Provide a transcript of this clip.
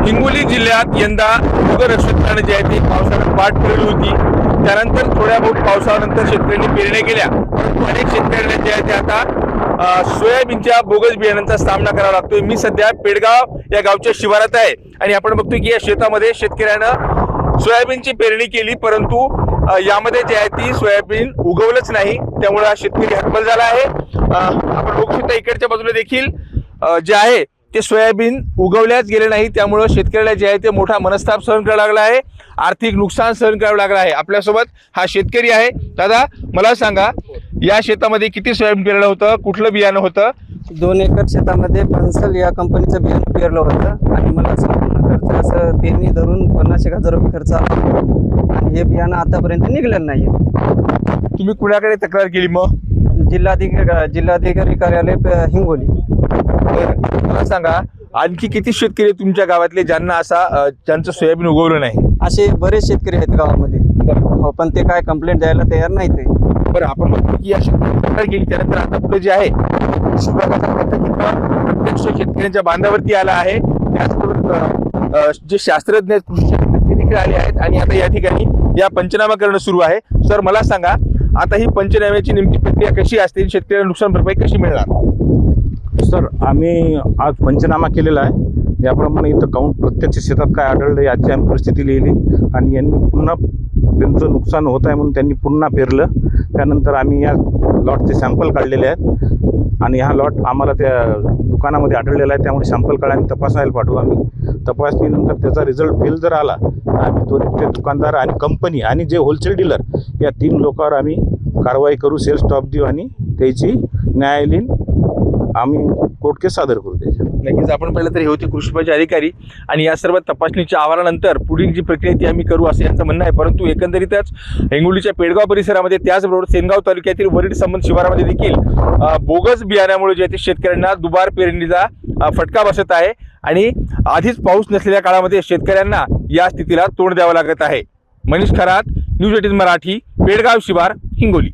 हिंगोली जिल्ह्यात यंदा मृग नक्षत्राने जे आहे ते पावसानं पाठ फिरवली होती। त्यानंतर थोड्या बहुत पावसानंतर शेतकऱ्यांनी पेरण्या केल्या, परंतु अनेक शेतकऱ्यांना जे आहे ते आता सोयाबीनच्या बोगस बियाणांचा सामना करावा लागतोय। मी सध्या पेडगाव या गावच्या शिवारात आहे आणि आपण बघतोय की या शेतामध्ये शेतकऱ्यानं सोयाबीनची पेरणी केली, परंतु यामध्ये जे आहे ती सोयाबीन उगवलंच नाही। त्यामुळे हा शेतकरी हतबल झाला आहे। आपण बघू शकता इकडच्या बाजूला देखील जे आहे ते सोयाबीन उगवल्याच गेले नाही, त्यामुळे शेतकऱ्याला जे आहे ते मोठा मनस्ताप सहन करावा लागला आहे, आर्थिक नुकसान सहन करावं लागलं आहे। आपल्यासोबत हा शेतकरी आहे। दादा, मला सांगा, या शेतामध्ये किती सोयाबीन पेरलं होतं, कुठलं बियाणं होतं? 2 एकर शेतामध्ये बन्सल या कंपनीचं बियाणं पेरलं होतं आणि मला संपूर्ण खर्च असं पेरणी धरून 50,000 रुपये खर्च आला आणि हे बियाणं आतापर्यंत निघलेलं नाही। तुम्ही कुणाकडे तक्रार केली मग? जिल्हाधिकारी कार्यालय हिंगोली। मला सांगा, आणखी किती शेतकरी तुमच्या गावातले ज्यांना ज्यांचं सोयाबीन उगवलं नाही? असे बरेच शेतकरी आहेत गावामध्ये, हो, पण ते काय कंप्लेंट द्यायला तयार नाही ते। बरं, आपण बघतो की या शेतकऱ्यांनी तक्रार केली, त्यानंतर आता पुढे जे आहे कृषी विभागाचा पथक प्रत्यक्ष शेतकऱ्यांच्या बांधावरती आला आहे। त्याचबरोबर जे शास्त्रज्ञ आहेत, कृषी शास्त्रज्ञ देखील आले आहेत आणि आता या ठिकाणी या पंचनामा करणं सुरू आहे। सर, मला सांगा, आता ही पंचनाम्याची नेमकी प्रक्रिया कशी असते, शेतकऱ्यांना नुकसान भरपाई कशी मिळणार? सर, आम्ही आज पंचनामा केलेला आहे। याप्रमाणे इथं काउंट प्रत्यक्ष शेतात काय आढळलं याची आम्ही परिस्थिती लिहिली आणि यांनी पुन्हा त्यांचं नुकसान होत आहे म्हणून त्यांनी पुन्हा पेरलं। त्यानंतर आम्ही या लॉटचे सॅम्पल काढलेले आहेत आणि हा लॉट आम्हाला त्या दुकानामध्ये आढळलेला आहे, त्यामुळे सॅम्पल काढा आणि तपासायला पाठवू आम्ही। तपासणीनंतर त्याचा रिझल्ट फेल जर आला तर आम्ही त्वरित ते दुकानदार आणि कंपनी आणि जे होलसेल डीलर या 3 लोकांवर आम्ही कारवाई करू, सेल स्टॉप देऊ आणि त्याची न्यायालयीन आम्ही कोर्ट केस सादर करू त्याच्या। नक्कीच, आपण पाहिलं तर हे होते कृषी विभागाचे अधिकारी आणि या सर्व तपासणीच्या अहवालानंतर पुढील जी प्रक्रिया ती आम्ही करू असं यांचं म्हणणं आहे। परंतु एकंदरीतच हिंगोलीच्या पेडगाव परिसरामध्ये, त्याचबरोबर सेनगाव तालुक्यातील वरीड संबंध शिवारामध्ये देखील बोगस बियाण्यामुळे जे ते शेतकऱ्यांना दुबार पेरणीचा फटका बसत आहे आणि आधीच पाऊस नसलेल्या काळामध्ये शेतकऱ्यांना या स्थितीला तोंड द्यावं लागत आहे। मनीष खरात, न्यूज 18 मराठी, पेडगाव शिवार, हिंगोली।